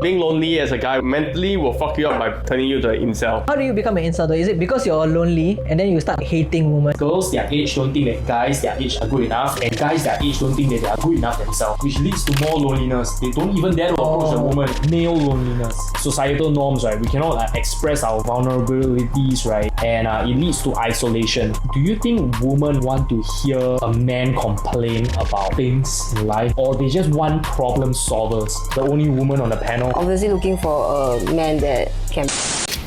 Being lonely as a guy mentally will fuck you up by turning you to an incel. How do you become an incel though? Is it because you're lonely and then you start hating women? Girls their age don't think that guys their age are good enough, and guys their age don't think that they are good enough themselves, which leads to more loneliness. They don't even dare to approach a woman. Male loneliness. Societal norms, right? We cannot express our vulnerabilities, right? And it leads to isolation. Do you think women want to hear a man complain about things in life, or they just want problem solvers? The only woman on the panel. Obviously looking for a man that can...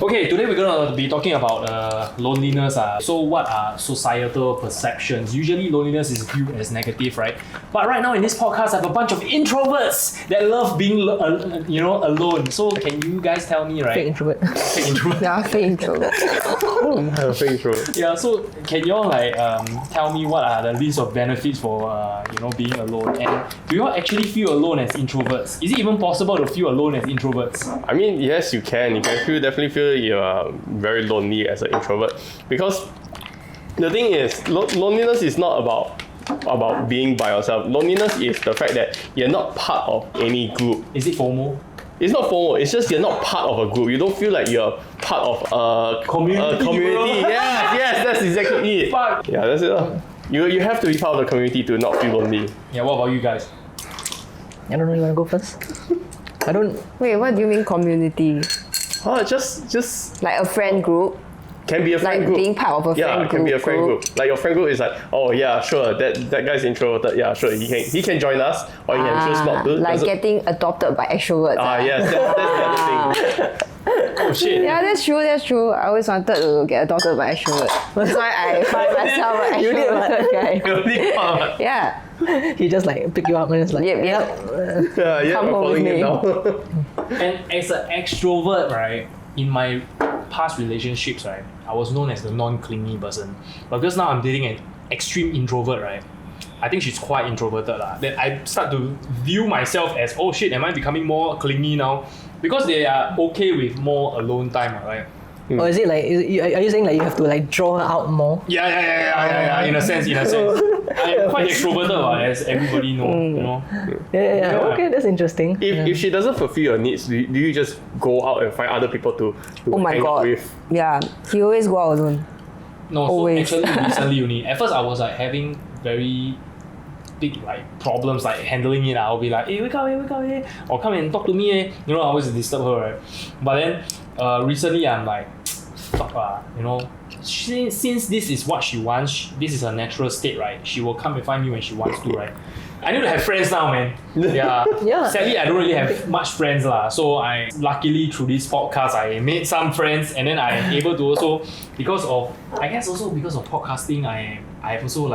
Okay, today we're gonna be talking about loneliness. So what are societal perceptions? Usually loneliness is viewed as negative, right? But right now in this podcast, I have a bunch of introverts that love being alone. So can you guys tell me, right? Fake introvert. Fake introvert. Yeah, fake introvert. Fake introvert. Yeah, so can you all tell me what are the list of benefits for being alone? And do you all actually feel alone as introverts? Is it even possible to feel alone as introverts? I mean, yes, you can. You can definitely feel you're very lonely as an introvert, because the thing is, loneliness is not about being by yourself. Loneliness is the fact that you're not part of any group. Is it FOMO? It's not FOMO, it's just you're not part of a group. You don't feel like you're part of a community. Yes, that's exactly it. Fuck. Yeah, that's it. You have to be part of the community to not feel lonely. Yeah, what about you guys? I don't know, you wanna go first? I don't... Wait, what do you mean community? Just Like a friend group? can be a friend Like group. being part of a friend Yeah, group? it can be a friend group. Like your friend group is like, oh yeah, sure, that guy's introverted. Yeah, sure, he can join us, or he can choose not to. Like getting adopted by extroverts. Yes, that's the other thing. Oh shit. Yeah, that's true. I always wanted to get adopted by extroverts. That's why I find myself an You did what? extroverted guy. Really fun. Yeah. He just like pick you up and it's like... Yep. Yeah, Come I'm home with following me. it now. And as an extrovert, right, in my past relationships, right, I was known as the non-clingy person. But because now I'm dating an extreme introvert, right, I think she's quite introverted. Then I start to view myself as, oh shit, am I becoming more clingy now? Because they are okay with more alone time, right? Or is it like... Are you saying like you have to like draw her out more? Yeah. In a sense. I'm quite extroverted, as everybody know. Yeah. Okay, that's interesting. If she doesn't fulfill your needs, do you just go out and find other people to Oh my hang out god. with? Yeah. He always go out alone. No, Always. so actually recently only. At first I was like having very big problems handling it. I'll be like, hey, wake up, or come and talk to me. I always disturb her, right? But then recently I'm like, fuck since this is what she wants, this is her natural state, right? She will come and find me when she wants to, right? I need to have friends now, man. Yeah. Sadly, I don't really have much friends lah. So I luckily through this podcast, I made some friends, and then I'm able to also because of podcasting, I've also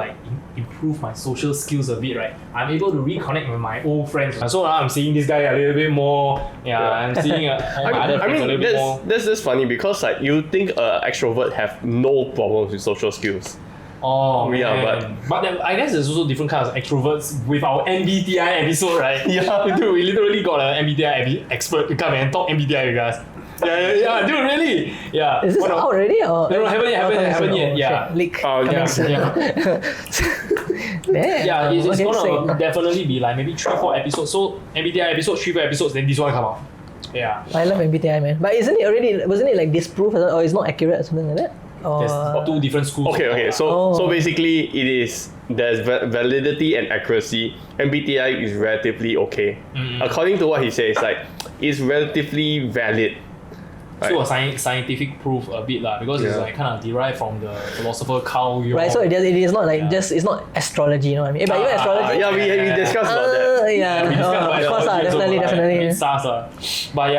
improved my social skills a bit, right? I'm able to reconnect with my old friends. So now I'm seeing this guy a little bit more. Yeah, I'm seeing all my other friends a little bit more. That's funny because you think an extrovert have no problems with social skills. Oh, Yeah, man. But then I guess there's also different kinds of extroverts with our MBTI episode, right? Yeah. Dude, we literally got an MBTI expert to come and talk MBTI with us. Yeah, dude, really? Yeah. Is this out already? Or? No, haven't yet. Yeah. Leak. Yeah. It's Okay, gonna sick. definitely be maybe 3-4 episodes. So MBTI episodes, 3-4 episodes, then this one come out. Yeah. I love MBTI, man. But wasn't it disproved or it's not accurate or something like that? There's two different schools. Okay. So basically, there's validity and accuracy. MBTI is relatively okay. According to what he says, it's relatively valid. So a scientific proof a bit because it's kind of derived from the philosopher Carl Jung. Right, so it is not it's not astrology, you know what I mean? But even astrology. We discussed about that. We discussed about of course, astrology also, definitely. It sucks, but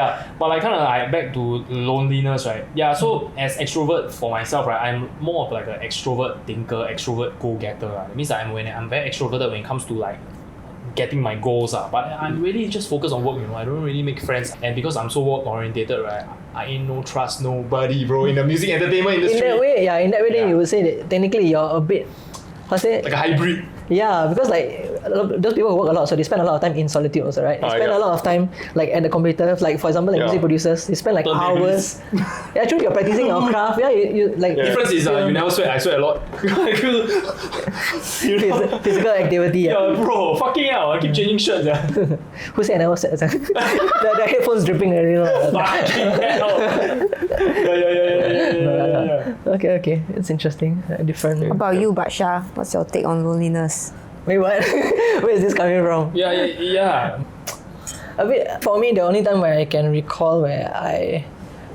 back to loneliness, right? Yeah, so as extrovert for myself, right, I'm more of an extrovert thinker, extrovert go-getter. That means I'm very extroverted when it comes to getting my goals, but I'm really just focused on work. I don't really make friends, and because I'm so work orientated, right, I ain't no trust nobody, bro, in the music entertainment industry. In that way, then you would say that technically you're a bit, like a hybrid. Yeah, because those people who work a lot, so they spend a lot of time in solitude also, right? They spend a lot of time like at the computer, like for example, like music producers, they spend like hours. Yeah, actually, you're practicing your craft. Yeah, you like. Difference is you never sweat. I sweat a lot. Physical activity. Yeah, bro, fucking hell! I keep changing shirts. Yeah. Who said I never sweat? the headphones dripping already. Fucking hell! Yeah. Okay, it's interesting. Different. What about you, Baksha? What's your take on loneliness? Wait, what? Where is this coming from? Yeah. A bit for me, the only time where I can recall where I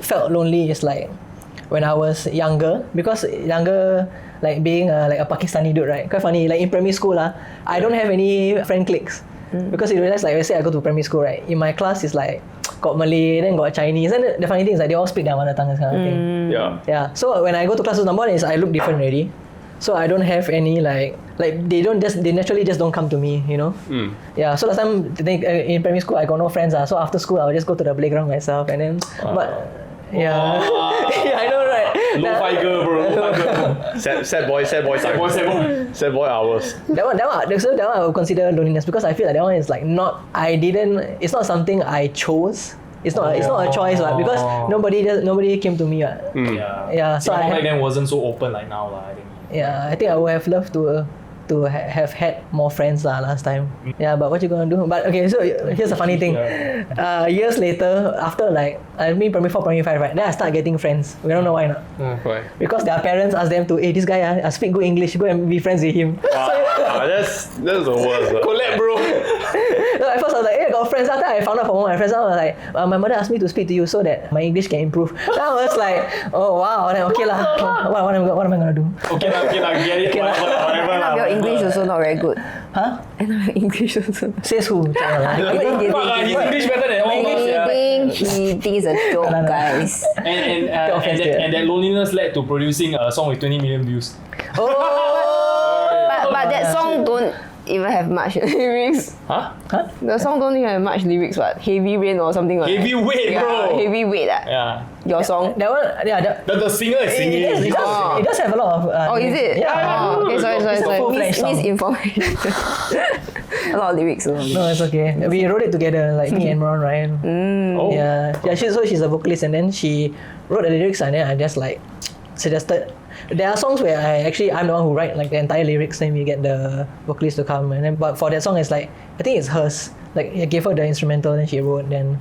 felt lonely is like when I was younger, because younger, like being like a Pakistani dude, right? Quite funny. Like in primary school, I don't have any friend cliques because you realize, like, let's say I go to primary school, right? In my class is like got Malay, then got Chinese, and the funny thing is like they all speak their mother tongue, this kind of thing. Yeah. So when I go to classes, number one is I look different already. So I don't have any like they naturally just don't come to me, you know. Yeah. So last time in primary school I got no friends, so after school I would just go to the playground myself, and then yeah, I know, right? Lo-fi girl, bro. Sad boy hours. That one I would consider loneliness, because I feel like that one is like it's not something I chose. It's not a choice, because nobody came to me. Yeah. So back then wasn't so open like now, I think. Yeah, I think I would have loved to have had more friends last time. Yeah, but what you gonna do? But okay, so here's the funny thing. Years later, after like primary 4, primary 5, right? Then I start getting friends. We don't know why not. Why? Because their parents ask them to, hey, this guy speak good English, go and be friends with him. That's the worst. Collab, bro. So at first I was like, hey, I got friends. After I found out from one of my friends, I was like, my mother asked me to speak to you so that my English can improve. Then I was like, oh wow, then okay lah. What am I gonna do? Okay lah, get it. Whatever. Your English also not very good. Huh? And your English also. Says who? His English better than all of us. He thinks it's a joke, guys. And that loneliness led to producing a song with 20 million views. But that song don't even have much lyrics. Huh? The song don't even have much lyrics. What? Heavy rain or something like that. Heavy weight, bro. Heavy weight. Yeah. Your song. That one, yeah. The singer is singing. It does have a lot of. Is it? Yeah. Okay, sorry. Misinformation. A lot of lyrics. No, it's okay. We wrote it together, like me and Ron Ryan. Yeah. She's a vocalist, and then she wrote the lyrics, and then I just like suggested. There are songs where I'm the one who write like the entire lyrics, then we get the vocalist to come, and then but for that song it's like I think it's hers. Like I gave her the instrumental, then she wrote. Then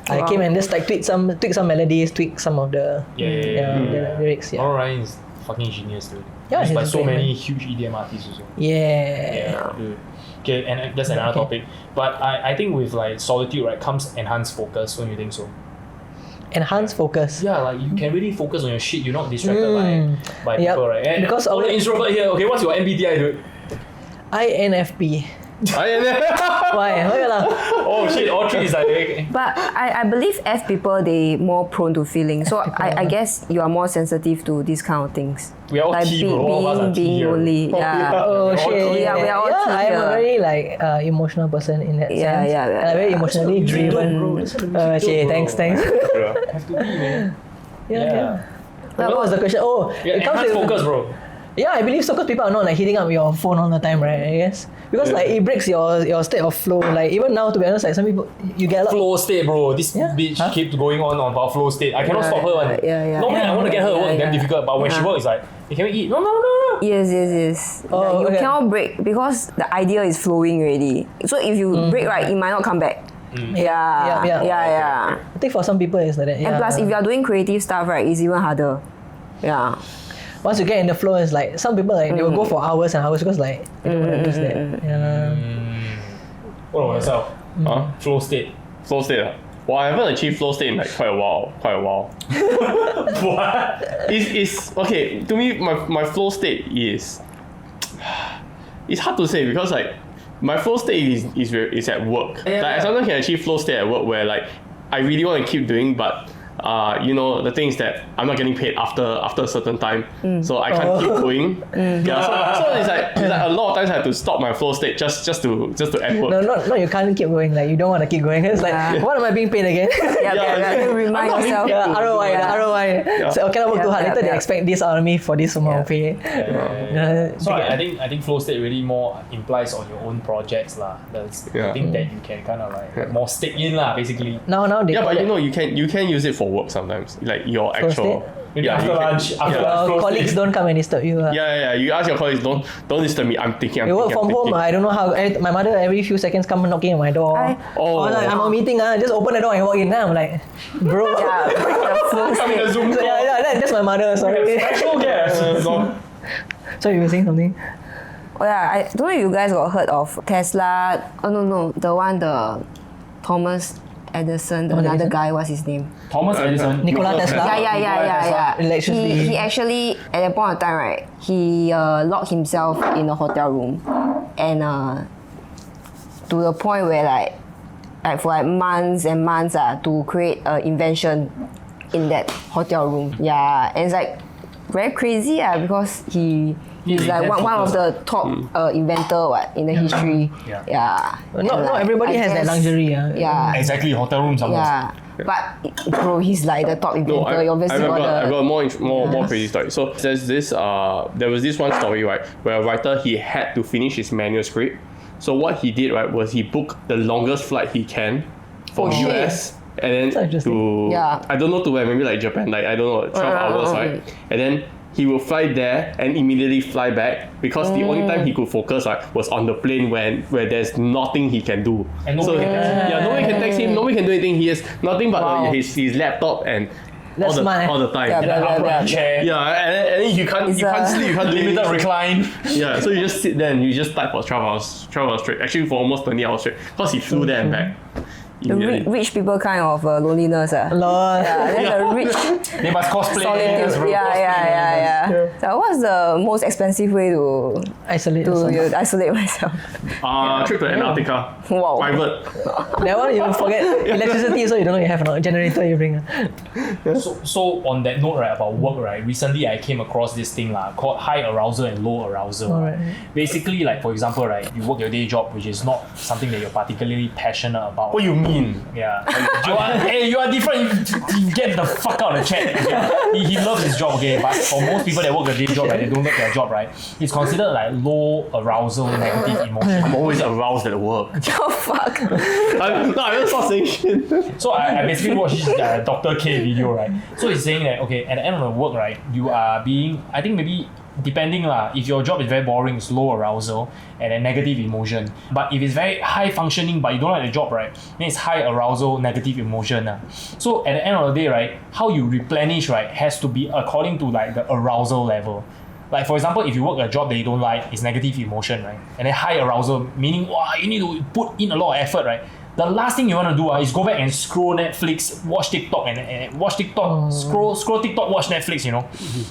I came and just like tweak some melodies, tweak some of the the lyrics. Yeah. All right, is fucking genius, dude. Yeah, Used by he's so great, many man. huge EDM artists also. Yeah. Dude. Okay, and that's another topic. But I think with like solitude, right, comes enhanced focus. Don't you think so? Enhance focus. Yeah, like you can really focus on your shit. You're not distracted by people, right? And Because all the introvert here. Okay, what's your MBTI, dude? INFP. Why? Oh shit, all three is like. But I believe F people, they more prone to feeling. So I guess you are more sensitive to these kind of things. We are all like T, bro. All of us are T being here. lonely. Yeah. Oh shit! Yeah, we are all T I'm here. a very like emotional person in that sense. Yeah. And I'm very emotionally driven. Okay, thanks. Have to be, man. Yeah. What was the question? Oh, Yeah, it comes enhanced with focus, bro. Yeah, I believe so, because people are not like hitting up your phone all the time, right? I guess because like it breaks your state of flow. Like even now, to be honest, like some people you get a lot. Flow state, bro. This bitch keep going on about flow state. I cannot stop her. One. Normally, I want to get her work damn difficult, but when she works, it's like, hey, can we eat? No. Yes. Oh, you okay. cannot break because the idea is flowing already. So if you break, right, it might not come back. Yeah. I think for some people it's like that. And plus, if you are doing creative stuff, right, it's even harder. Yeah. Once you get in the flow, it's like some people like they will go for hours and hours because like they don't want to do that. Yeah. What about yourself? Flow state. Flow state. Well, I haven't achieved flow state in like quite a while. What? It's okay. To me, my flow state is it's hard to say because like my flow state is at work. Like I sometimes can achieve flow state at work where like I really want to keep doing, but you know, the thing is that I'm not getting paid after a certain time, so I can't keep going. Yeah, so it's like a lot of times I have to stop my flow state just to end work. No, you can't keep going. Like you don't want to keep going. It's like, what am I being paid again? You remind yourself. ROI. So I cannot work too hard. Later they expect this out of me for this amount of pay. So I think flow state really more implies on your own projects lah. That's the thing that you can kind of like more stick in lah, basically. Now they but you know, you can use it for work sometimes, like your actual. Maybe after lunch, colleagues don't come and disturb you. Yeah. You ask your colleagues, don't disturb me. I'm thinking. You work from home. I don't know how. My mother every few seconds come knocking at my door. I'm on a meeting. Just open the door and walk in. I'm like, bro. Come in a Zoom call. That's my mother. Sorry. Special guest. So you were saying something? Oh yeah, I don't know if you guys got heard of Tesla. Oh no, the Thomas Edison, another guy, what's his name? Thomas Edison. Nikola Tesla. Yeah. Electricity. He actually, at that point of time, right, he locked himself in a hotel room, and to the point where like for like months and months to create an invention in that hotel room. Yeah, and it's like very crazy because he's like one of the top inventor in the history. Yeah. Not everybody has that luxury. Yeah. Exactly, hotel rooms almost. Yeah. But bro, he's like the top inventor. I've got more crazy story. So there's this there was this one story, right, where a writer, he had to finish his manuscript. So what he did, right, was he booked the longest flight he can for US. And then to I don't know to where, maybe like Japan, like I don't know, 12 hours, right? And then he will fly there and immediately fly back because the only time he could focus was on the plane where there's nothing he can do. And nobody can text him, nobody can do anything. He has nothing but his laptop and all the time. And an upright chair. Yeah, and then you can't sleep, you can't do limited recline. Yeah, so you just sit there and you just type for 12 hours straight. Actually for almost 20 hours straight because he flew there and back. The rich people kind of loneliness. Lord. Yeah, then the rich they must cosplay. solitude. Yeah. So what's the most expensive way to isolate myself? Trip to Antarctica. Wow. Private. That one you forget electricity, so you don't know you have a generator you bring. So on that note, right, about work, right, recently I came across this thing called high arousal and low arousal. Alright. Basically, like for example, right, you work your day job, which is not something that you're particularly passionate about. What do you mean? Yeah. you are different. You get the fuck out of the chat. Okay? He loves his job, okay? But for most people that work a day job, right, they don't love their job, right? It's considered like low arousal, negative emotion. I'm always aroused at work. Oh fuck. I don't stop saying shit. So I basically watched this Dr. K video, right? So he's saying that, okay, at the end of the work, right, you are being, I think maybe depending if your job is very boring, it's low arousal and then negative emotion. But if it's very high functioning but you don't like the job, right, then it's high arousal, negative emotion. So at the end of the day, right, how you replenish, right, has to be according to like the arousal level. Like for example, if you work a job that you don't like, it's negative emotion, right? And then high arousal, meaning you need to put in a lot of effort, right? The last thing you want to do is go back and scroll Netflix, watch TikTok and watch TikTok, scroll TikTok, watch Netflix, you know?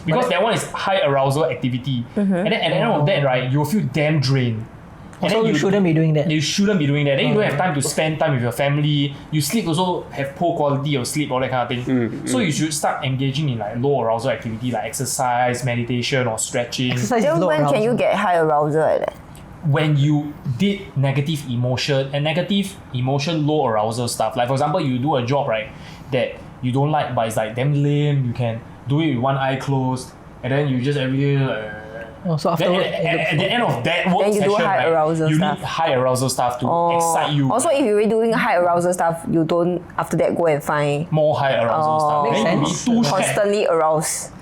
Because that one is high arousal activity. And then at the end of that, right, you'll feel damn drained. And so then you shouldn't be doing that. You shouldn't be doing that. Then you don't have time to spend time with your family. You sleep also have poor quality of sleep, all that kind of thing. So you should start engaging in like low arousal activity like exercise, meditation or stretching. Exercise is Then low when arousal. can you get high arousal like that? When you did negative emotion, low arousal stuff. Like for example, you do a job, right, that you don't like but it's like damn lame, you can do it with one eye closed and then you just every day so after at the end of that work Then you do session, high right, arousal you stuff. need high arousal stuff to excite you. Also, if you're doing high arousal stuff, you don't after that go and find More high arousal stuff. Makes Then you sense. be too constantly aroused.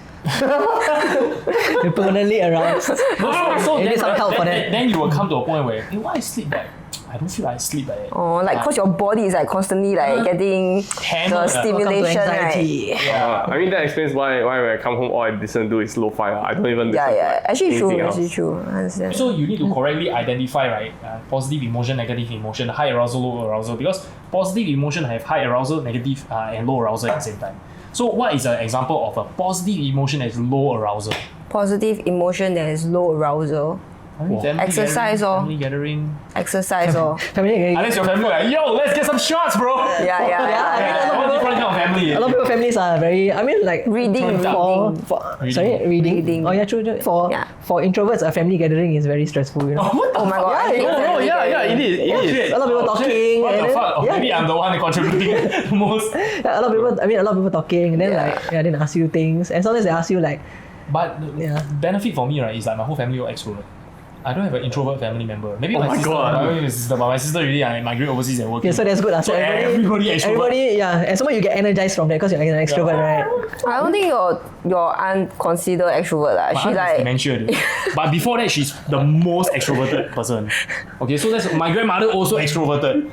you're permanently aroused. So You need some help for that. Then you will come to a point where, why I sleep like I don't feel like I sleep like that. Like cause your body is like constantly like getting Hammered. the Welcome to stimulation, right? anxiety. I mean that explains why when I come home all I listen to is lo-fi. I don't even listen to Actually true. anything Actually else. true. I understand. So you need to correctly identify, right, positive emotion, negative emotion, high arousal, low arousal, because positive emotion have high arousal, negative and low arousal at the same time. So what is an example of a positive emotion that is low arousal? Positive emotion that is low arousal. Exercise or family gathering. exercise or Family, Unless your family like, yo, let's get some shots, bro. All different kind of family. a lot of people families are very. I mean, like reading. sorry, reading. Oh yeah, true. For Yeah. for introverts, a family gathering is very stressful. You know. Oh my god. I hate Oh, family yeah, gathering. it is. It is. Shit. A lot of people talking. What and the then- fuck? Oh, yeah. maybe I'm the one contributing the most. Yeah, a lot of people. I mean, a lot of people talking, and then then they ask you things, and sometimes they ask you like, But the benefit for me, right, is like my whole family all extrovert. I don't have an introvert family member. Maybe my sister. My sister, but my sister really migrate overseas and work. okay, so that's good. So everybody extrovert. Everybody, yeah, and somehow you get energized from that because you're an extrovert, right? I don't think your aunt consider extrovert lah. My She aunt has like dementia. Dude. But before that, she's the most extroverted person. Okay, so that's my grandmother also extroverted.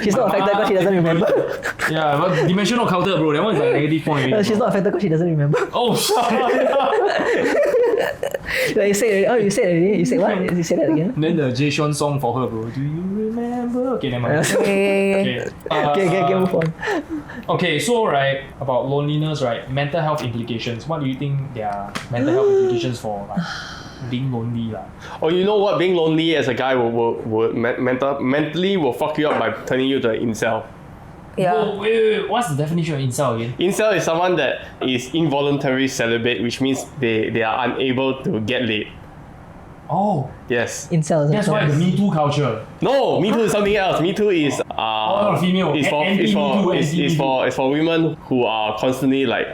She's not affected because she doesn't remember. Yeah, but dementia not counted, bro. That one is like negative point. Already, She's not affected because she doesn't remember. Oh, shut up. Like you said, you said already. You said what? You said that again. Then the Jay Sean song for her, bro. Do you remember? Okay, never mind. Okay, Okay. move on. Okay, so right about loneliness, right? Mental health implications. What do you think there are mental health implications for like being lonely, lah? Oh, you know what? Being lonely as a guy mentally will fuck you up by turning you to an incel. yeah. Oh, wait. What's the definition of incel again? Incel is someone that is involuntary celibate, which means they are unable to get laid. Oh, Yes. Incels. that's why the Me Too culture. No, Me Too is something else. Me Too is female. It's for Anti-Me Too, it's for women who are constantly like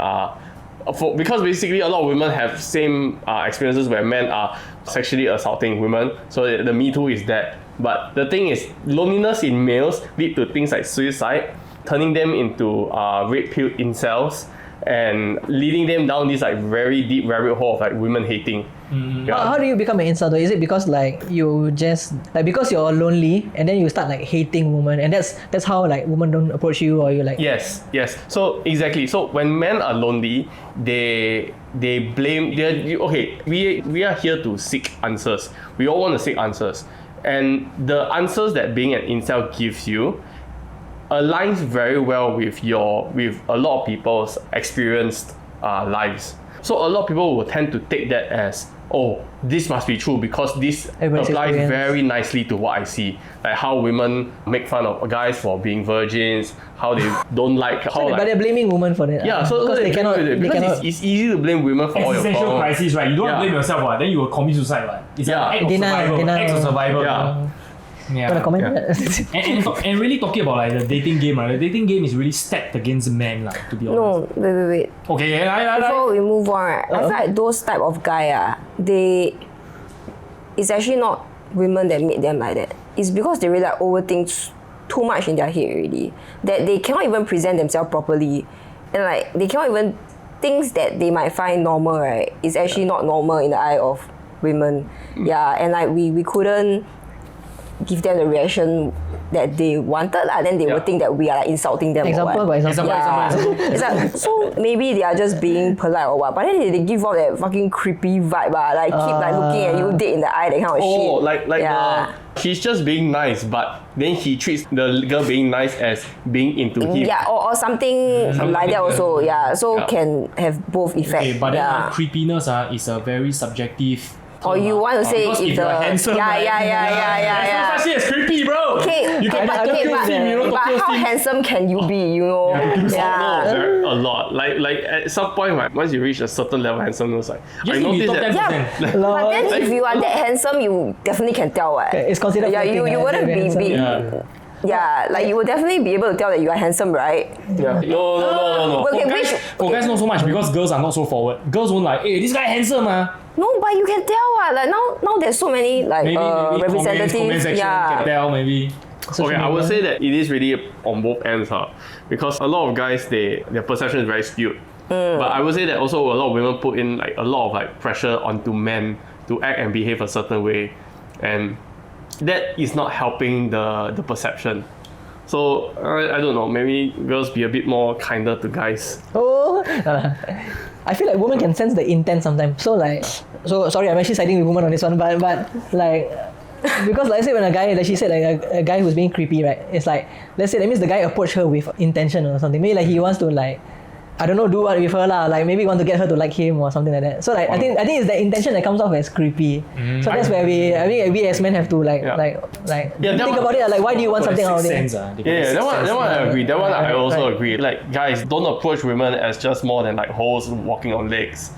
because basically a lot of women have same experiences where men are sexually assaulting women. So the Me Too is that. But the thing is, loneliness in males lead to things like suicide, turning them into red pill incels, and leading them down this like very deep rabbit hole of like women hating. How do you become an incel though? Is it because like you just like because you're lonely and then you start like hating women and that's how like women don't approach you or you like Yes. So exactly. So when men are lonely, they blame. Okay. We are here to seek answers. We all want to seek answers, and the answers that being an incel gives you aligns very well with a lot of people's experienced lives. So a lot of people will tend to take that as, oh, this must be true because this Everybody's applies experience. very nicely to what I see. Like how women make fun of guys for being virgins, how they don't like how but they're blaming women for that. yeah, so because they cannot. it's easy to blame women for all your Existential problems. crisis, right? You don't Yeah. blame yourself, right? Then you will commit suicide, right? It's Yeah. an act of Denial, survival. denial. Act of survival. Yeah. Yeah. Wanna comment? Yeah. And really talking about like the dating game, right? The dating game is really stacked against men, like, to be honest. No, wait. Okay, I Before we move on, right, I feel like those type of guy, it's actually not women that made them like that. It's because they really like overthink too much in their head already. That they cannot even present themselves properly. And like they cannot even things that they might find normal, right? Is actually not normal in the eye of women. Yeah, and like we couldn't give them the reaction that they wanted lah, then they would think that we are like insulting them Example, or for what. example. Yeah. It's like, so maybe they are just being polite or what, but then they give off that fucking creepy vibe, like keep like looking at you dead in the eye, that kind of Oh, shit. like he's just being nice, but then he treats the girl being nice as being into him. Yeah, or something like that also. Yeah, so Yeah. can have both effect. Okay, but then yeah. creepiness is a very subjective. Or you want to say because if if the you're handsome, yeah, right? Yeah. There's no such thing as creepy, bro. Okay, You can but how handsome can you be? You know, No, a lot. Like at some point, right, once you reach a certain level of handsomeness, like Just I need to be noticed top that. 10%. But then if you are that handsome, you definitely can tell. It's considered Yeah, flirting, you right? wouldn't Very be handsome. Yeah, like you would definitely be able to tell that you are handsome, right? Yeah. No. Okay, For guys, not so much because girls are not so forward. Girls won't like, hey, this guy handsome, No, but you can tell like now there's so many like Maybe representatives. comment section can tell, maybe. Okay, I would say that it is really on both ends, because a lot of guys their perception is very skewed. But I would say that also a lot of women put in like a lot of like pressure onto men to act and behave a certain way, and that is not helping the perception. So I don't know, maybe girls be a bit more kinder to guys. Oh, I feel like women can sense the intent sometimes. So like, sorry, I'm actually siding with women on this one, but like, because let's say when a guy, like she said, like a guy who's being creepy, right? It's like, let's say that means the guy approached her with intention or something. Maybe like he wants to like, I don't know, do what with her lah. Like maybe want to get her to like him or something like that. So like I think it's the intention that comes off as creepy. So that's where we as men have to think about it. Like why do you want something out of it? That one I agree. That one I also agree. Like guys, don't approach women as just more than like hoes walking on legs.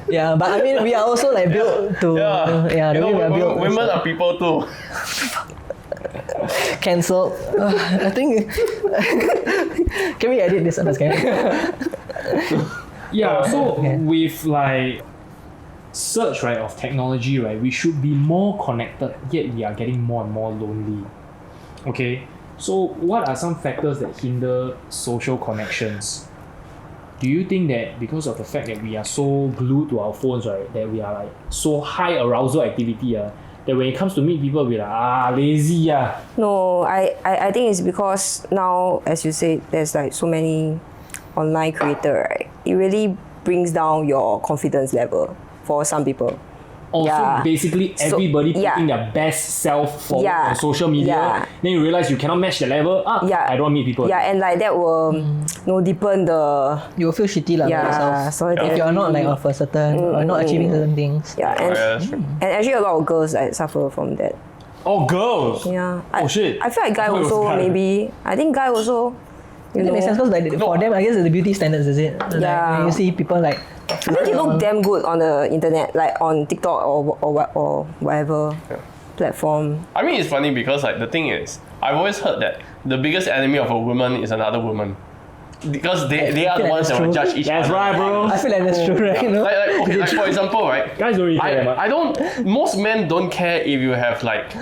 Yeah, but I mean we are also like built to women are people too. Cancelled. I think. Can we edit this? Yeah. So with like surge right of technology, right, we should be more connected. Yet we are getting more and more lonely. Okay. So what are some factors that hinder social connections? Do you think that because of the fact that we are so glued to our phones, right, that we are like so high arousal activity, that when it comes to meet people, we're like, lazy. No, I think it's because now, as you say, there's like so many online creators, right? It really brings down your confidence level for some people. So basically everybody putting their best self forward on social media, then you realize you cannot match the level. I don't meet people. Yeah, and like that will deepen the... You will feel shitty about yourself. So if you're not like of a certain or not achieving certain things. Yeah, and actually a lot of girls like suffer from that. Oh, girls? Yeah. Shit. I feel like guy also maybe... I think guy also... It makes sense because like for them, I guess it's the beauty standards, is it? Yeah. Like, you see people like... I think they look damn good on the internet, like on TikTok or whatever platform. I mean, it's funny because like the thing is, I've always heard that the biggest enemy of a woman is another woman. Because they are the ones that will judge each other. That's right, bro. I feel like that's true, right? Like for example, right? Guys don't really care. Most men don't care if you have like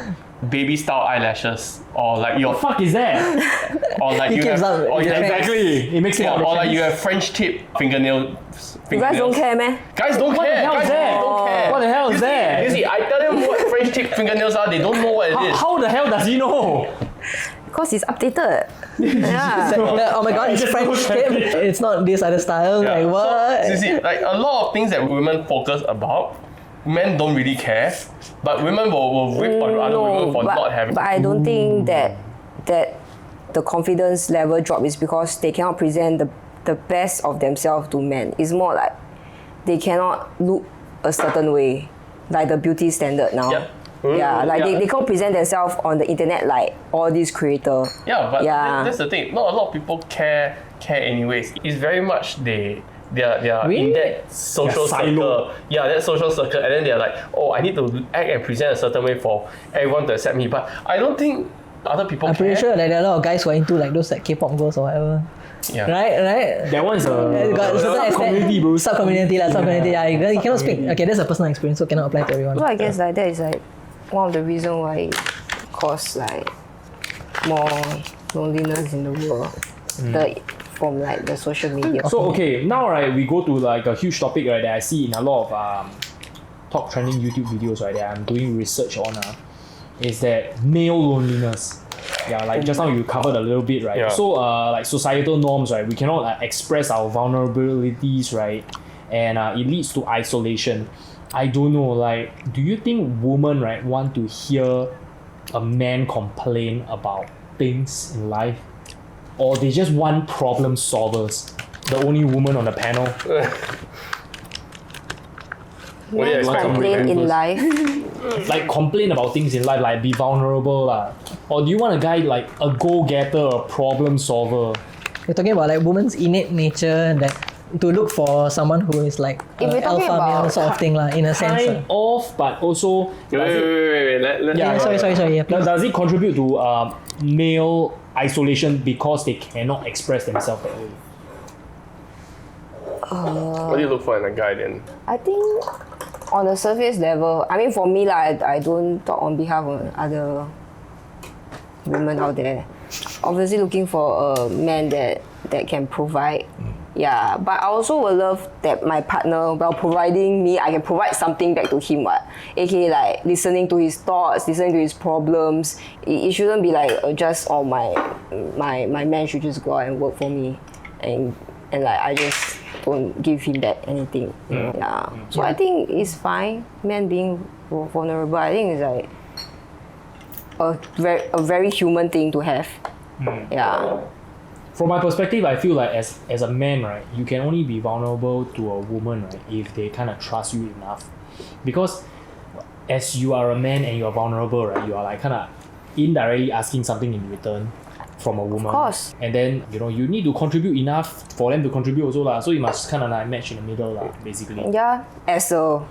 baby style eyelashes or like your fuck is that? Or like you have exactly. It makes it or like you have French tip fingernails. You guys don't care, man. Guys don't care. What the hell is that? Don't care. What the hell is that? You see, I tell them what French tip fingernails are, they don't know what it is. How the hell does he know? Because it's updated. Yeah. Oh my god, it's French tip. It's not this other style. Yeah. Like what? So, you see, like a lot of things that women focus about, men don't really care. But women will rip on other women for not having. But I don't think that the confidence level drop is because they cannot present the best of themselves to men. It's more like they cannot look a certain way, like the beauty standard now. Yep. They can't present themselves on the internet like all these creators. Yeah, but that's the thing. Not a lot of people care anyways. It's very much they are in that social circle. Yeah, that social circle, and then they're like, oh, I need to act and present a certain way for everyone to accept me. But I don't think other people I'm pretty sure that there are a lot of guys who are into like those like K-pop girls or whatever. Yeah. Right? That one's sub-community, bro. Sub-community. Yeah, you cannot speak. Okay, that's a personal experience, so cannot apply to everyone. So I guess like that is like one of the reasons why it cause like more loneliness in the world. From like the social media. So okay, now right, we go to like a huge topic right that I see in a lot of top trending YouTube videos right that I'm doing research on is that male loneliness. Yeah, like just now you covered a little bit, right? Yeah. So like societal norms, right? We cannot express our vulnerabilities, right? And it leads to isolation. I don't know, like, do you think women, right, want to hear a man complain about things in life? Or they just want problem solvers? The only woman on the panel. What do you expect from Complain women? in life. Like complain about things in life, like be vulnerable lah. Or do you want a guy like a go-getter, a problem solver? You're talking about like women's innate nature that to look for someone who is like If we're talking alpha male about sort of thing lah, in a sense. Kind of, but also Wait. Yeah, sorry. Yeah, please. does it contribute to male isolation because they cannot express themselves that way? What do you look for in a guy then? I think on the surface level, I mean for me like I don't talk on behalf of other women out there. Obviously looking for a man that can provide. Yeah, but I also will love that my partner, while providing me, I can provide something back to him. AKA like listening to his thoughts, listening to his problems. It shouldn't be like just my man should just go out and work for me, and like I just don't give him back anything. Yeah. So I think it's fine. Men being vulnerable, I think it's like a very human thing to have. Yeah. From my perspective, I feel like as a man, right, you can only be vulnerable to a woman, right, if they kind of trust you enough. Because as you are a man and you are vulnerable, right, you are like kind of indirectly asking something in return from a woman. Of course. And then, you need to contribute enough for them to contribute also lah. So you must kind of like match in the middle lah, basically. Yeah, as a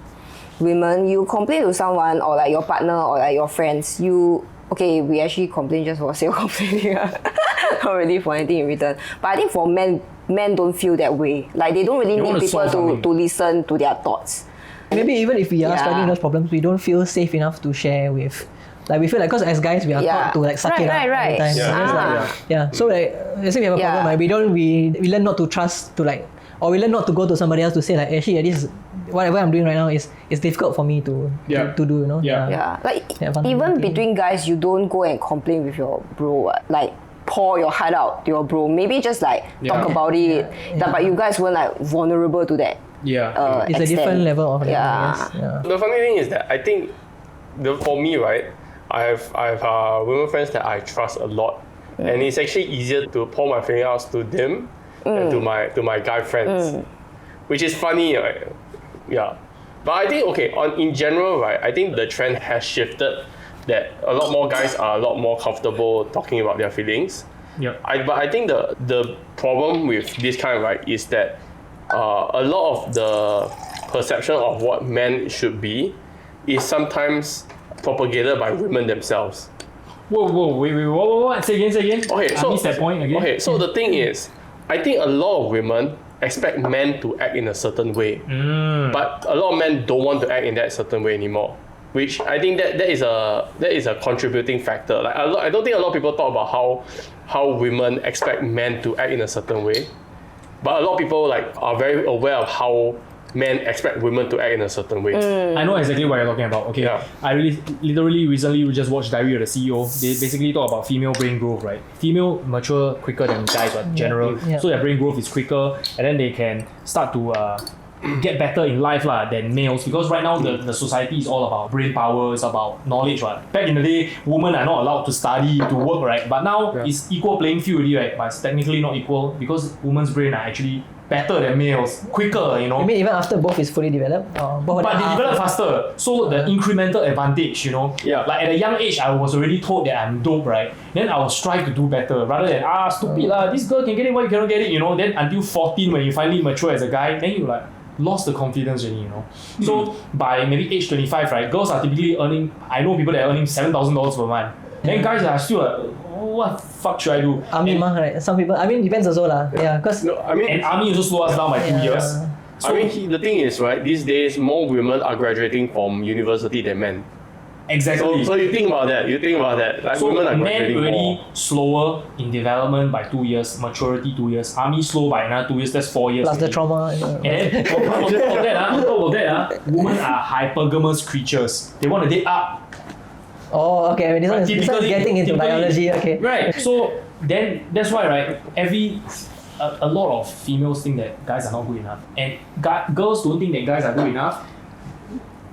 woman, you complain to someone or like your partner or like your friends, we actually complain just for sake of complaining. Not really for anything in return. But I think for men don't feel that way. Like they don't really need people to listen to their thoughts. Maybe even if we are struggling those problems, we don't feel safe enough to share with. Like we feel like, because as guys we are taught to like suck it up all the time. So like, let's say we have a problem, like we learn not to trust to like, or we learn not to go to somebody else to say like, actually this whatever I'm doing right now is difficult for me to do, Like even between guys, you don't go and complain with your bro. Like pour your heart out to your bro. Maybe just like talk about it. But you guys weren't like vulnerable to that. It's a different level of that. The funny thing is that I think for me, right, I have women friends that I trust a lot, and it's actually easier to pour my feelings out to them than to my guy friends, which is funny, right? Yeah. But I think in general, right, I think the trend has shifted that a lot more guys are a lot more comfortable talking about their feelings. But I think the problem with this kind, right, is that a lot of the perception of what men should be is sometimes propagated by women themselves. Whoa, say again. Okay, so I missed that point again. Okay, so the thing is, I think a lot of women expect men to act in a certain way, but a lot of men don't want to act in that certain way anymore. Which I think that is a contributing factor. Like I don't think a lot of people talk about how women expect men to act in a certain way, but a lot of people like are very aware of how men expect women to act in a certain way. I know exactly what you're talking about. Okay, I literally recently just watched Diary of the CEO. They basically talk about female brain growth, right? Female mature quicker than guys, in general. So their brain growth is quicker, and then they can start to get better in life than males, because right now the society is all about brain power, it's about knowledge. Back in the day, women are not allowed to study, to work, right? But now it's equal playing field already, right? But it's technically not equal because women's brain are actually better than males, quicker, You mean even after both is fully developed? But they develop faster. So the incremental advantage, Like at a young age, I was already told that I'm dope, right? Then I will strive to do better rather than, stupid this girl can get it, why you cannot get it, Then until 14, when you finally mature as a guy, then you like lost the confidence already, So by maybe age 25, right, girls are typically earning, I know people that are earning $7,000 per month. Then guys are still like, what the fuck should I do? Army right? Some people, depends also because and army also slow us down by 2 years. So, the thing is, right, these days more women are graduating from university than men. Exactly. So you think about that. Like, so women are men graduating already more. slower in development by 2 years, maturity 2 years. Army slow by another 2 years. That's 4 years. Plus the trauma. And then on top of that, women are hypergamous creatures. They want to date up. Oh, okay. This one is getting into biology. Okay. Right. So then that's why, right? A lot of females think that guys are not good enough, and girls don't think that guys are good enough.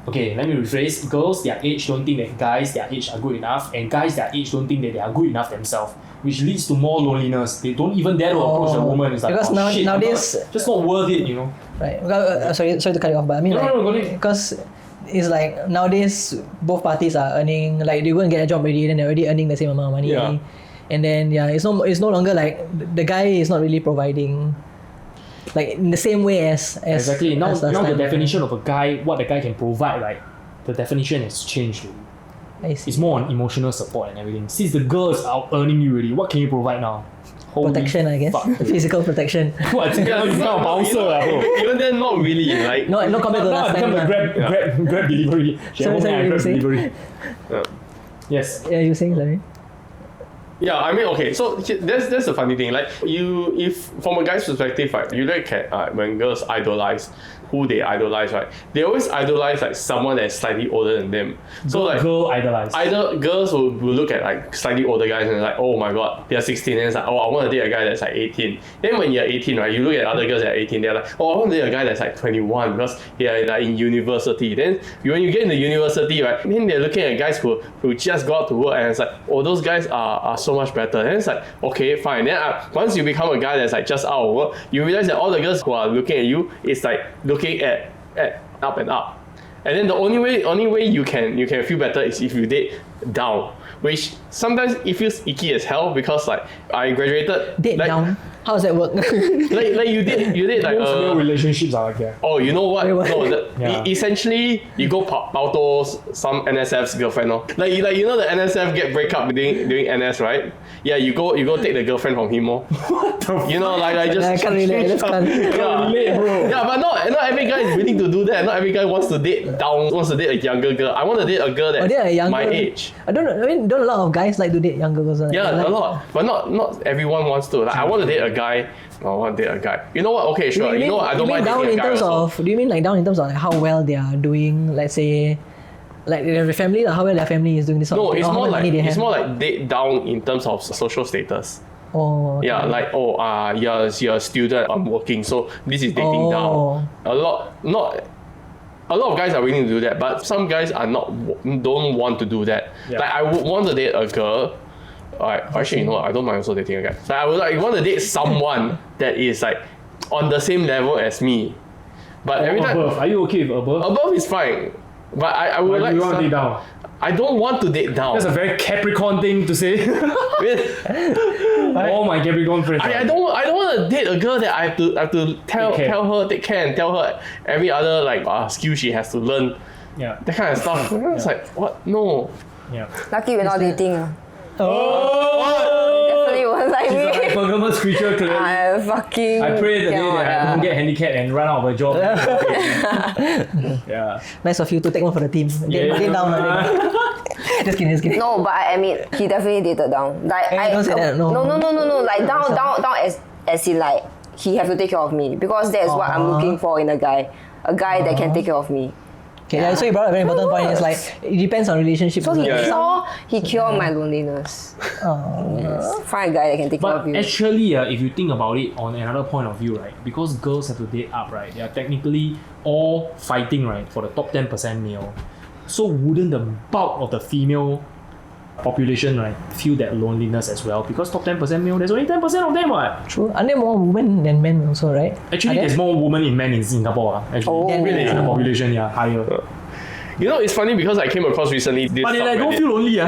Okay, let me rephrase. Girls their age don't think that guys their age are good enough, and guys their age don't think that they are good enough themselves, which leads to more loneliness. They don't even dare to approach a woman. It's like, because nowadays just not worth it, Right. Sorry to cut you off, but because it's like nowadays both parties are earning, like they go and get a job already, then they're already earning the same amount of money. And then it's no longer like the guy is not really providing like in the same way as exactly now the definition of a guy, what the guy can provide, right? The definition has changed. It's more on emotional support and everything. Since the girls are earning you already, what can you provide now? Protection, I guess. Physical protection. What? Even then, not really. Like no compared to last time. Grab delivery. Sorry, Grab delivery. Yes. Yeah, you saying, Larry? Yeah, okay. So that's the funny thing. Like if from a guy's perspective, right, you look at when girls idolize who they idolize, right? They always idolize like someone that's slightly older than them. So like girl idolize. Either girls will look at like slightly older guys and like, oh my god, they're 16, and it's like, oh, I want to date a guy that's like 18. Then when you're 18, right, you look at other girls that are 18, they're like, oh, I want to date a guy that's like 21 because they're like in university. Then when you get into university, right, then they're looking at guys who just got to work, and it's like, oh, those guys are so much better. And it's like, okay, fine. Then once you become a guy that's like just out of work, you realize that all the girls who are looking at you is like looking at up and up. And then the only way you can feel better is if you date down, which sometimes it feels icky as hell because like I graduated Date like, down. How does that work? like you did like Most real relationships are like that. oh, you know what? Wait, what? No, Yeah. essentially you go Pauto some NSF's girlfriend, no? Like you know the NSF get break up during NS, right? Yeah, you go take the girlfriend from him, oh. What the You know, like I just I can't relate. I just can't. yeah. relate, bro. Yeah, but not every guy is willing to do that. Not every guy wants to date a younger girl. I want to date a girl that's They're younger. my age. I don't know. I mean, don't a lot of guys like to date younger girls? Right? Yeah, like, a lot, but not everyone wants to. Like, I want to date a guy. I want to date a guy. You know what? Okay, sure. You know what? I don't mind down dating a in guy terms also. of? Do you mean like down in terms of like how well they are doing? Let's say, like their family, like how well their family is doing this. No, sort of thing, it's or how more much like money they have. date down in terms of social status. Oh. Okay. Yeah, like you're a student. I'm working, so this is dating down. A lot of guys are willing to do that, but some guys don't want to do that. Yeah. Like I would want to date a girl. Actually, you know what? I don't mind also dating a guy. Like I would want to date someone that is like on the same level as me. But every time Above. Are you okay with above? above is fine. But I would Why like do you want to some- date down? I don't want to date down. That's a very Capricorn thing to say. All my Capricorn friends. I don't want to date a girl that I have to Take care. take care and tell her every other like skill she has to learn, Yeah. that kind of stuff. It's like what? No. Yeah. Lucky we're not dating. Oh! Definitely won't like She's a me. hypergamous creature, clearly. I fucking. I pray the day cannot, that I don't get handicapped and run out of a job. Yeah. Nice of you to take one for the team. Date down. Just kidding. No, but I mean, he definitely dated down. Like don't say that, no. No. Like down as in like he have to take care of me because that's what I'm looking for in a guy that can take care of me. Okay, yeah. So you brought up a very important point. It's like it depends on relationships. So also. he cured my loneliness. Oh. Find a guy that can take care But of you. actually, if you think about it on another point of view, right, because girls have to date up, right, they are technically all fighting, right, for the top 10% male. So wouldn't the bulk of the female population, right, feel that loneliness as well? Because top 10% male, there's only 10% of them, what? True. Are there more women than men also, right? Actually, Are there? there's more women in men in Singapore. Actually, Oh. Really? The population, yeah, higher. You know, it's funny because I came across recently this But they like, don't subreddit. feel lonely,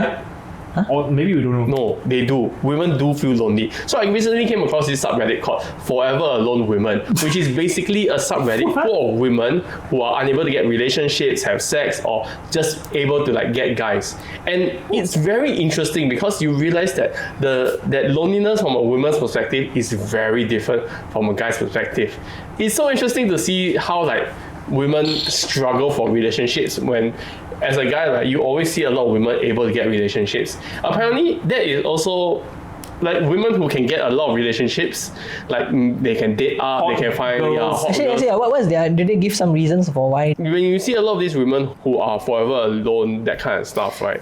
Or maybe we don't know. No, they do. Women do feel lonely. So I recently came across this subreddit called Forever Alone Women, which is basically a subreddit full of women who are unable to get relationships, have sex, or just able to like get guys. And it's very interesting because you realize that that loneliness from a woman's perspective is very different from a guy's perspective. It's so interesting to see how like women struggle for relationships when as a guy, like, you always see a lot of women able to get relationships. Apparently, that is also like women who can get a lot of relationships, like they can date up, they can find girls. hot Actually, girls. what's their? Did they give some reasons for why? When you see a lot of these women who are forever alone, that kind of stuff, right?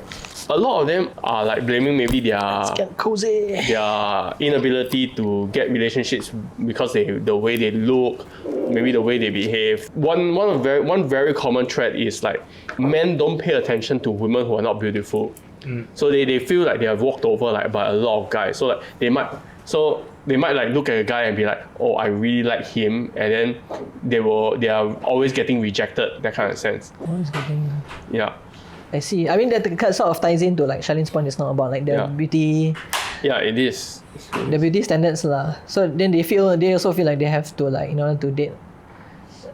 A lot of them are like blaming maybe Get cozy. their inability to get relationships because the way they look, maybe the way they behave. One very common trait is like men don't pay attention to women who are not beautiful. So they feel like they have walked over like by a lot of guys. So like they might like look at a guy and be like, oh, I really like him, and then they are always getting rejected, that kind of sense. Always getting. Yeah. I see. I mean, that sort of ties into like Charlene's point just now about like the Yeah. beauty, Yeah, it is. the beauty standards lah. So then they also feel like they have to like in order to date.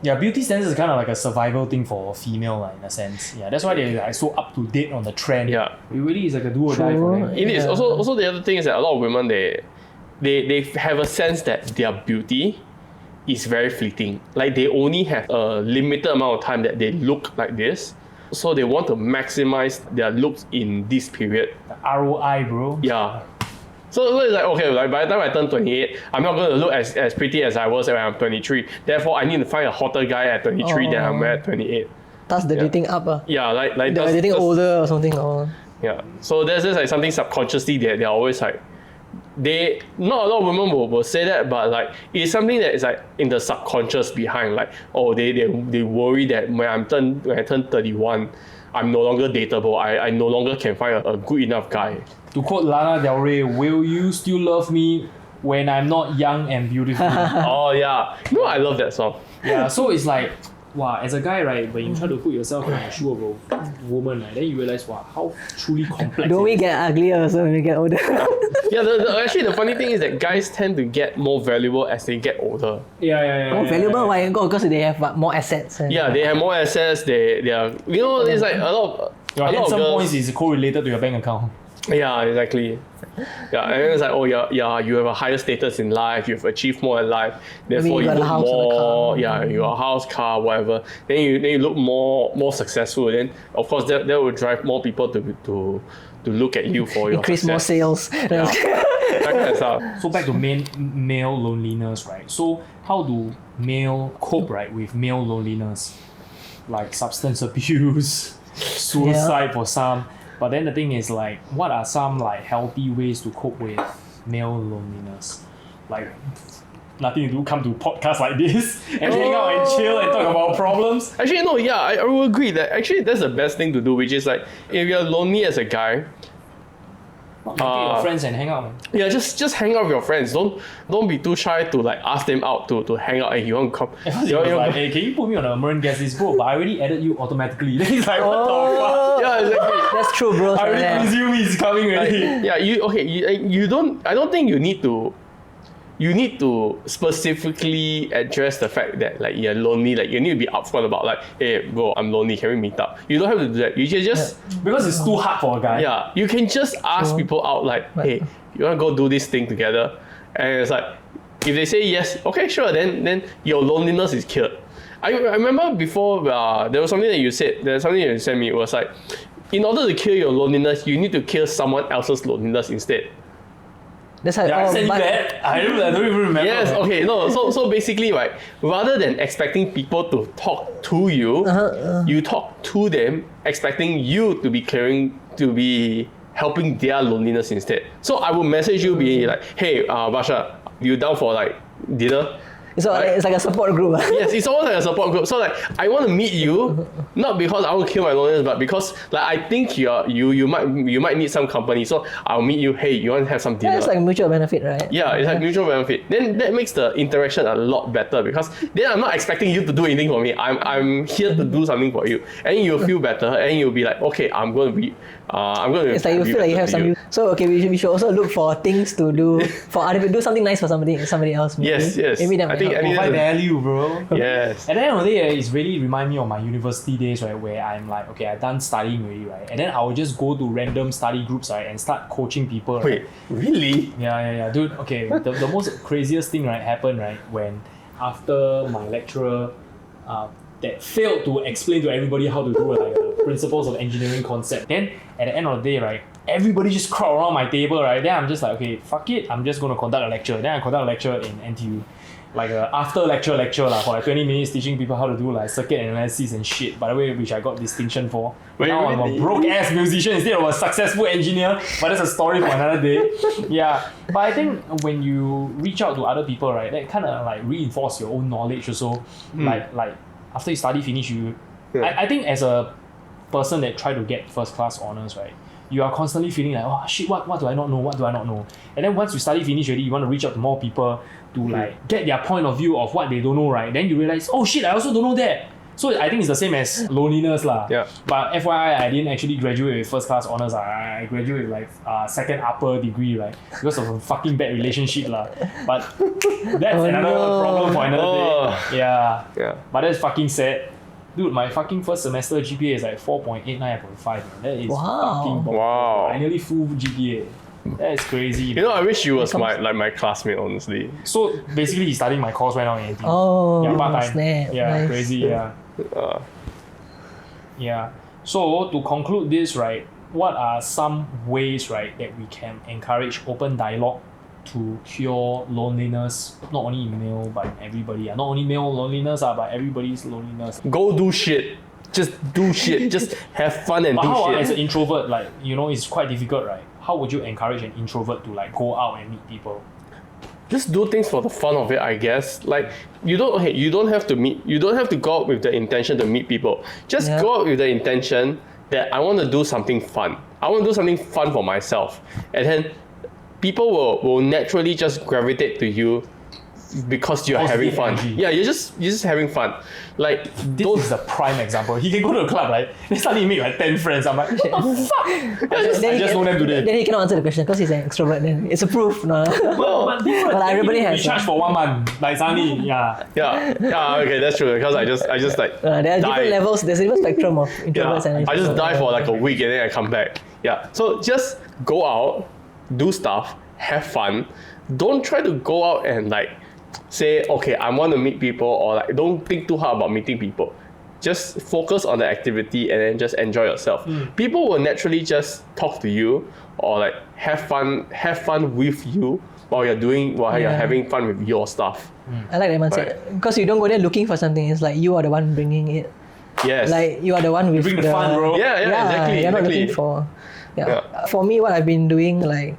Yeah, beauty standards is kind of like a survival thing for female, in a sense. Yeah, that's why they're like so up to date on the trend. Yeah. It really is like a do or die for them. It is. Yeah. Also the other thing is that a lot of women they have a sense that their beauty is very fleeting. Like they only have a limited amount of time that they look like this. So they want to maximize their looks in this period. ROI, bro. Yeah. So it's like, okay, like by the time I turn 28, I'm not going to look as pretty as I was when I'm 23. Therefore, I need to find a hotter guy at 23 than I'm at 28. That's the dating up. Yeah, like They're that's- dating that's- older or something. Or Yeah. So there's just like something subconsciously that they're always like, not a lot of women will say that, but like it's something that is like in the subconscious behind, like, oh, they worry that when I turn 31, I'm no longer dateable. I no longer can find a good enough guy. To quote Lana Del Rey, will you still love me when I'm not young and beautiful? Oh yeah. No, I love that song. Yeah, so it's like, wow, as a guy, right, when you try to put yourself in the shoe of a woman, right, then you realize, wow, how truly complex. Don't we get uglier also when we get older? Yeah, actually the funny thing is that guys tend to get more valuable as they get older. Yeah. More valuable? Why? Because they have more assets. Yeah, they have more assets. They are, you know, it's like a lot Your of handsome girls. points is correlated to your bank account. Yeah, exactly. Yeah, and it's like, oh yeah, you have a higher status in life, you've achieved more in life, therefore you you got a look house or a more, car. yeah, you got a house, car, whatever. Then you look more successful. Then of course that will drive more people to look at you for your Increase more success. sales. That kind of stuff. So back to male loneliness, right? So how do male cope, right, with male loneliness? Like substance abuse, suicide for some. But then the thing is, like, what are some like healthy ways to cope with male loneliness? Like, nothing to do, come to podcasts like this and hang out and chill and talk about problems. Actually, no, yeah, I will agree that actually that's the best thing to do, which is like if you're lonely as a guy, Get your friends and hang out, man. yeah, just hang out with your friends. Don't be too shy to like ask them out to hang out. Hey, you want to come? Because You he was want like, to hey, can you put me on a Mern guest list, bro? But I already added you automatically. Then he's like, what the fuck? Yeah, exactly. That's true, bro. I already presume he's coming already. Yeah, you don't. I don't think you need to. You need to specifically address the fact that like you're lonely. Like you need to be upfront about like, hey, bro, I'm lonely. Can we meet up? You don't have to do that. You just Because it's too hard for a guy. yeah. You can just ask people out like, hey, you want to go do this thing together? And it's like, if they say yes, okay, sure. Then your loneliness is cured. I remember before there was something that you said. There's something that you sent me. It was like, in order to kill your loneliness, you need to kill someone else's loneliness instead. That's how. Yeah, I sent you that. I don't even remember. Yes, okay, no. So basically, right, rather than expecting people to talk to you, you talk to them, expecting you to be helping their loneliness instead. So I would message you, be like, hey, Basha, you down for like dinner? It's like a support group. Yes, it's almost like a support group. So like, I want to meet you, not because I want to kill my loneliness, but because like I think you might need some company. So I'll meet you. Hey, you want to have some dinner? Yeah, it's like mutual benefit, right? Yeah, it's like mutual benefit. Then that makes the interaction a lot better because then I'm not expecting you to do anything for me. I'm here to do something for you, and you'll feel better, and you'll be like, okay, I'm going to be. It's like you feel like you have some. So okay, we should also look for things to do for other people. Do something nice for somebody else. Maybe. Yes. Maybe that I think Provide value, bro. yes. At the end of the day, it's really remind me of my university days, right, where I'm like, okay, I've done studying already, right, and then I will just go to random study groups, right, and start coaching people. Right? Wait, really? Yeah, dude. Okay, the most craziest thing, right, happened, right, when after my lecturer that failed to explain to everybody how to do like the principles of engineering concept. Then at the end of the day, right, everybody just crowd around my table, right. Then I'm just like, okay, fuck it, I'm just gonna conduct a lecture. Then I conduct a lecture in NTU. Like a after lecture lah, for like 20 minutes teaching people how to do like circuit analysis and shit, by the way, which I got distinction for. Wait, now I'm really? a broke ass musician instead of a successful engineer, but that's a story for another day. Yeah, but I think when you reach out to other people, right, that kind of like reinforce your own knowledge also. Like after you study finish, I think as a person that try to get first class honors, right, you are constantly feeling like, oh shit, what do I not know? And then once you study finish already, you want to reach out to more people to like get their point of view of what they don't know, right? Then you realize, oh shit, I also don't know that. So I think it's the same as loneliness lah. Yeah. But FYI, I didn't actually graduate with first class honors. I graduated with like second upper degree, right? Because of a fucking bad relationship lah. But that's another problem for another day. Yeah. But that's fucking sad. Dude, my fucking first semester GPA is like 4.89, 9.5. That is fucking bomb. Wow. I nearly full GPA. That is crazy. You know, I wish you was my classmate, honestly. So basically, he's studying my course right now in NT. Oh, yeah, part-time. snap. Yeah, Nice. crazy. Yeah. So to conclude this, right, what are some ways, right, that we can encourage open dialogue to cure loneliness, not only in male but in everybody. Not only male loneliness, but everybody's loneliness. Go do shit. Just do shit. Just have fun and But do how shit. as an introvert, like, you know, it's quite difficult, right? How would you encourage an introvert to like go out and meet people? Just do things for the fun of it, I guess. Like you don't have to go out with the intention to meet people. Just go out with the intention that I want to do something fun. I want to do something fun for myself. And then people will naturally just gravitate to you because you're having Positive fun. energy. Yeah, you're just having fun. Like This is a prime example. He can go to a club, right? Then suddenly meet like 10 friends. I'm like, what the fuck? I just know them today. Then he cannot answer the question because he's an extrovert. Then it's a proof. No. But different. Well, everybody Then has, we charge for 1 month. Like suddenly, yeah. yeah, okay, that's true. Because I just like There are die. different levels. There's a different spectrum of introverts and I just extroverts. die for like a week and then I come back. Yeah. So just go out, do stuff, have fun. Don't try to go out and like say, okay, I want to meet people, or like don't think too hard about meeting people. Just focus on the activity and then just enjoy yourself. People will naturally just talk to you or like have fun with you while you're having fun with your stuff. I like that mindset because you don't go there looking for something. It's like you are the one bringing it. Yes. Like you are the one with bring the fun, bro. Yeah, exactly. You're not exactly. looking for. For me, what I've been doing like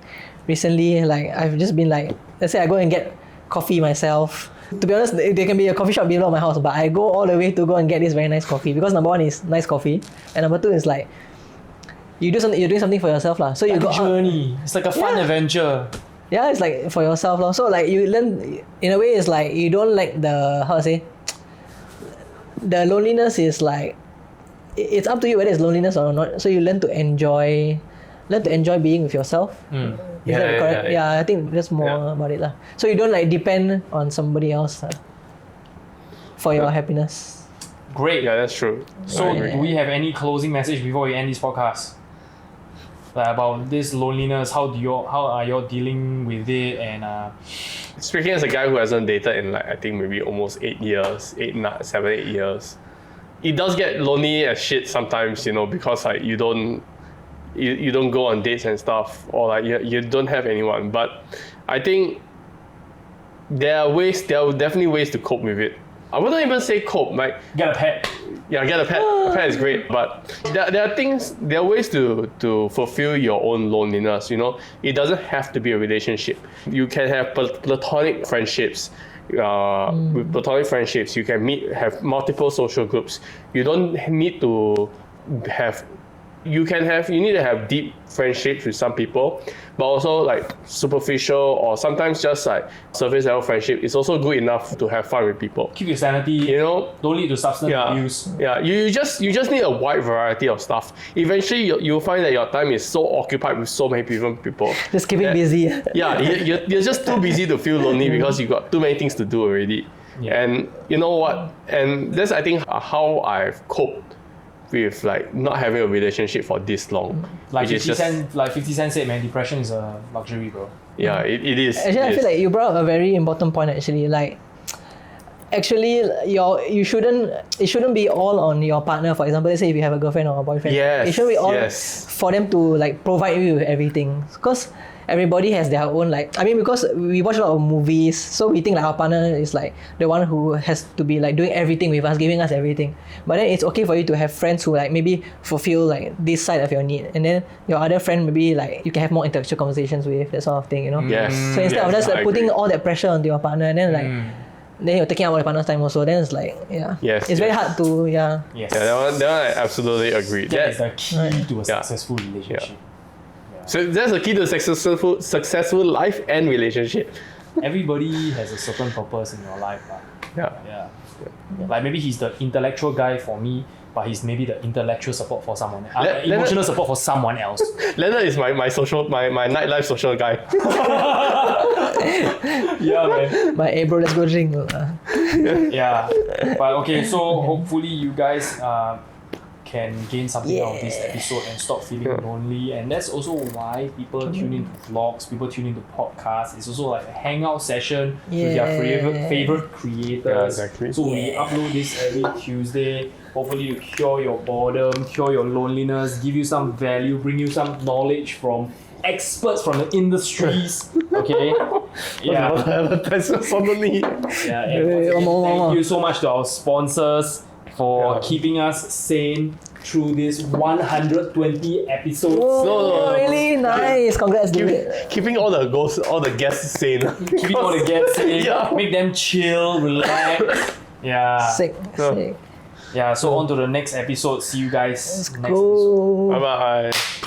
recently, like I've just been like, let's say I go and get coffee myself. To be honest, there can be a coffee shop below my house, but I go all the way to go and get this very nice coffee because number one is nice coffee, and number two is like you're doing something for yourself lah. So you go Like a out. journey. It's like a fun adventure. Yeah, it's like for yourself lor. So like you learn in a way, it's like you don't like the how to say. The loneliness is like it's up to you whether it's loneliness or not. So you learn to enjoy being with yourself. Is that correct? Yeah, I think that's more about it lah. So you don't like depend on somebody else for your happiness. Great. Yeah, that's true. So, I agree. do we have any closing message before we end this podcast? Like about this loneliness, how are you dealing with it? And Speaking as a guy who hasn't dated in like I think maybe almost 8 years, 7-8 years, it does get lonely as shit sometimes, because like you don't go on dates and stuff, or like you don't have anyone. But I think there are definitely ways to cope with it. I wouldn't even say cope, like get a pet. yeah, get a pet. A pet is great, but there are ways to fulfill your own loneliness. It doesn't have to be a relationship. You can have platonic friendships. With platonic friendships, you can have multiple social groups. You don't need to have. You need to have deep friendships with some people, but also like superficial or sometimes just like surface level friendship is also good enough to have fun with people. Keep your sanity. Don't lead to substance abuse. Yeah, you just need a wide variety of stuff. Eventually, you'll find that your time is so occupied with so many different people. Just keeping busy. Yeah, you're just too busy to feel lonely because you got too many things to do already. Yeah. And you know what? And that's I think how I've coped with like not having a relationship for this long. Like which is 50 Cent said, man, depression is a luxury, bro. Yeah, it is. Actually, I feel like you brought up a very important point. Actually, like actually, it shouldn't be all on your partner. For example, let's say if you have a girlfriend or a boyfriend, Yes, it shouldn't be all yes. for them to like provide you with everything. Because everybody has their own because we watch a lot of movies, so we think like our partner is like the one who has to be like doing everything with us, giving us everything. But then it's okay for you to have friends who like maybe fulfill like this side of your need, and then your other friend maybe like you can have more intellectual conversations with, that sort of thing, Yes. So instead of just like I putting agree. all that pressure onto your partner, and then like then you're taking out your partner's time also, then it's like Yes, it's very yes. hard to Yes. Yeah, that one I absolutely agree. That is the key to a successful relationship. So that's the key to successful life and relationship. Everybody has a certain purpose in your life. Yeah. Yeah. Like maybe he's the intellectual guy for me, but he's maybe the intellectual support for someone else. Emotional support for someone else. Leonard is my nightlife social guy. Yeah, man. but hey bro, let's go drink. Yeah. But okay, so hopefully you guys can gain something out of this episode and stop feeling lonely. And that's also why people tune into vlogs, people tune into podcasts. It's also like a hangout session with their favorite creators. Yeah, exactly. So we upload this every Tuesday. Hopefully you cure your boredom, cure your loneliness, give you some value, bring you some knowledge from experts from the industries. Okay? Yeah. Suddenly. Yeah, and once again, one more. thank you so much to our sponsors for keeping us sane through this 120 episodes. Oh, really nice! Congrats, dude. Keeping all the guests sane. Keeping all the guests sane, Yeah. make them chill, relax. Yeah. Sick. Yeah, so on to the next episode. See you guys next episode. Go. Bye bye.